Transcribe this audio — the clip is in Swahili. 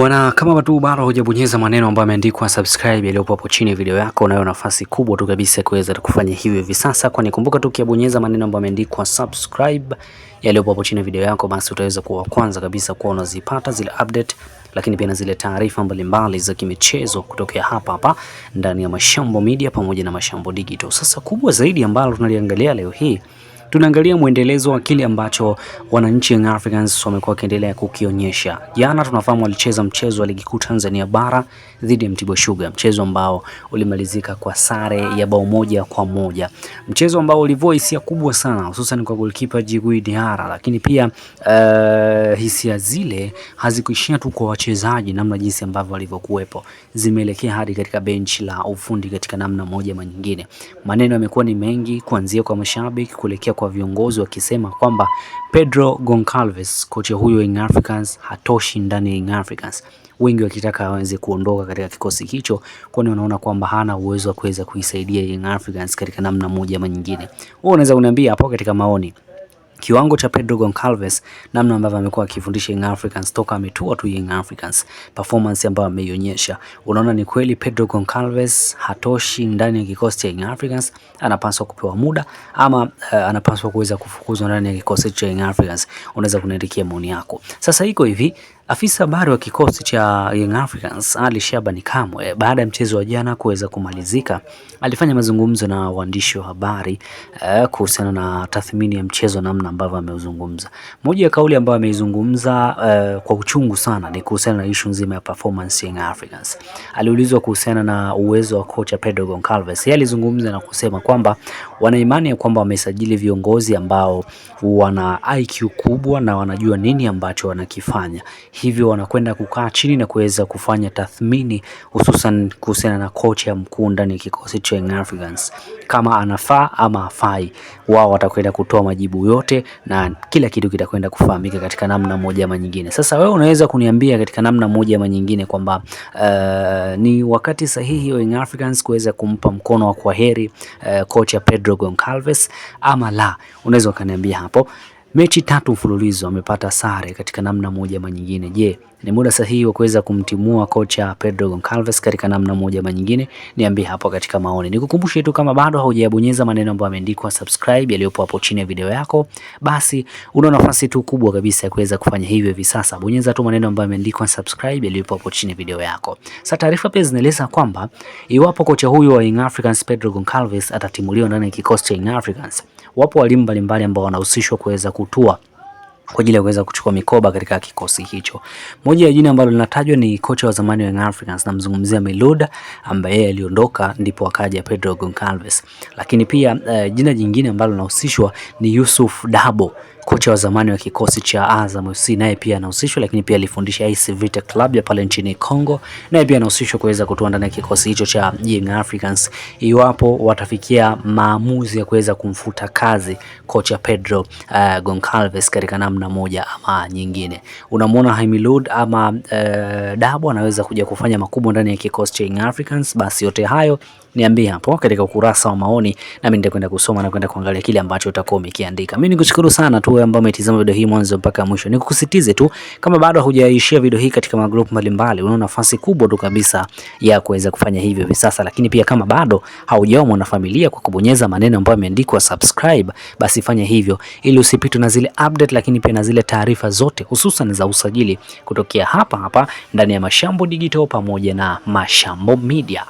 Bwana, kama tu bado hujabonyeza maneno ambayo yameandikwa subscribe yaliyopo hapo chini ya video yako, unayo nafasi kubwa tu kabisa kuweza kufanya hivyo hivi sasa, kwani kumbuka tu ukibonyeza maneno ambayo yameandikwa subscribe yaliyopo hapo chini ya video yako, basi utaweza kuwa kwanza kabisa kuwa unazipata zile update, lakini pia na zile taarifa mbalimbali za kimichezo kutokea hapa ndani ya Mashambo Media pamoja na Mashambo Digital. Sasa kubwa zaidi ambalo tunaliangalia leo hii, tunaangalia mwendelezo wa kile ambacho wananchi Young Africans wamekuwa wakiendelea kukionyesha. Jana tunafahamu walicheza mchezo wa ligi kuu Tanzania bara dhidi ya Mtibwa Sugar, mchezo ambao ulimalizika kwa sare ya bao 1-1, mchezo ambao ulivua hisia kubwa sana, hususan kwa goalkeeper Djigui Diarra, lakini pia hisia zile hazikuishia tu kwa wachezaji, namna jinsi ambavyo walivyokuwepo zimeelekea hadi katika benchi la ufundi katika namna moja ama nyingine. Maneno yamekuwa ni mengi, kuanzia kwa mashabiki kuelekea kwa viongozi wakisema kwamba Pedro Goncalves, kocha huyo wa Young Africans, hatoshi ndani ya Young Africans, wengi wakitaka aweze kuondoka katika kikosi hicho, kwani wanaona kwamba hana uwezo wa kuweza kuisaidia Young Africans katika namna moja ama nyingine. Wewe unaweza kuniambia hapo katika maoni kiwango cha Pedro Goncalves, namna ambavyo amekuwa akifundisha Young Africans toka ametua tu Young Africans, performance ambayo ameionyesha, unaona ni kweli Pedro Goncalves hatoshi ndani ya kikosi cha Young Africans, anapaswa kupewa muda ama anapaswa kuweza kufukuzwa ndani ya kikosi cha Young Africans? Unaweza kuniandikia maoni yako. Sasa iko hivi, afisa habari wa kikosi cha Young Africans Ali Shabani Kamwe, baada ya mchezo wa jana kuweza kumalizika, alifanya mazungumzo na waandishi wa habari kuhusiana na tathmini ya mchezo, namna ambavyo ameuzungumza. Moja ya kauli ambayo ameizungumza kwa uchungu sana ni kuhusiana na issue nzima ya performance ya Young Africans. Aliulizwa kuhusiana na uwezo wa kocha Pedro Goncalves. Yeye alizungumza na kusema kwamba wana imani ya kwamba wamesajili viongozi ambao wana IQ kubwa na wanajua nini ambacho wanakifanya, hivyo wanakwenda kukaa chini na kuweza kufanya tathmini, hususan kuhusiana na kocha mkuu ndani ya kikosi cha Young Africans, kama anafaa ama hafai. Wao watakwenda kutoa majibu yote na kila kitu kitakwenda kufahamika katika namna moja ama nyingine. Sasa wewe unaweza kuniambia katika namna moja ama nyingine kwamba ni wakati sahihi wa Young Africans kuweza kumpa mkono wa kwaheri kocha Pedro Goncalves ama la? Unaweza ukaniambia hapo. Mechi 3 mfululizo amepata sare katika namna moja ama nyingine. Je, ni muda sahihi wa kuweza kumtimua kocha Pedro Goncalves katika namna moja ama nyingine? Niambie hapo katika maoni. Nikukumbushe tu, kama bado haujabonyeza maneno ambayo yameandikwa subscribe yaliyopo hapo chini ya video yako, basi una nafasi tu kubwa kabisa ya kuweza kufanya hivyo hivi sasa. Bonyeza tu maneno ambayo yameandikwa subscribe yaliyopo hapo chini ya video yako. Sasa taarifa pia zinaeleza kwamba iwapo kocha huyo wa Young Africans Pedro Goncalves atatimuliwa ndani ya kikosi cha Young Africans, wapo walimu mbalimbali ambao wanahusishwa kuweza kutua kwa ajili ya kuweza kuchukua mikoba katika kikosi hicho. Moja ya jina ambalo linatajwa ni kocha wa zamani wa Young Africans, namzungumzia Miloud, ambaye aliondoka ndipo akaja Pedro Goncalves. Lakini pia jina jingine ambalo linahusishwa ni Yusuf Dabo, kocha wa zamani wa kikosi cha Azam FC, naye pia anahusishwa, lakini pia alifundisha AS Vita Club ya pale nchini Kongo, naye pia anahusishwa kuweza kutoa ndani ya kikosi hicho cha Young Africans iwapo watafikia maamuzi ya kuweza kumfuta kazi kocha Pedro Goncalves katika namna moja ama nyingine. Unamwona Miloud ama Dabo anaweza kuja kufanya makubwa ndani ya kikosi cha Young Africans? Basi yote hayo niambie hapo katika ukurasa wa maoni, na mimi nitakwenda kusoma na kwenda kuangalia kile ambacho utakuwa umekiandika. Mimi nikushukuru sana tu wewe ambaye umetazama video hii mwanzo mpaka mwisho. Nikusisitize tu, kama bado hujaishia video hii katika magroup mbalimbali, una nafasi kubwa tu kabisa ya kuweza kufanya hivyo hivi sasa. Lakini pia kama bado haujawa mwanafamilia kwa kubonyeza maneno ambayo yameandikwa subscribe, basi fanya hivyo ili usipitwe na zile update, lakini pia na zile taarifa zote hususan za usajili kutokea hapa ndani ya Mashambo Digital pamoja na Mashambo Media.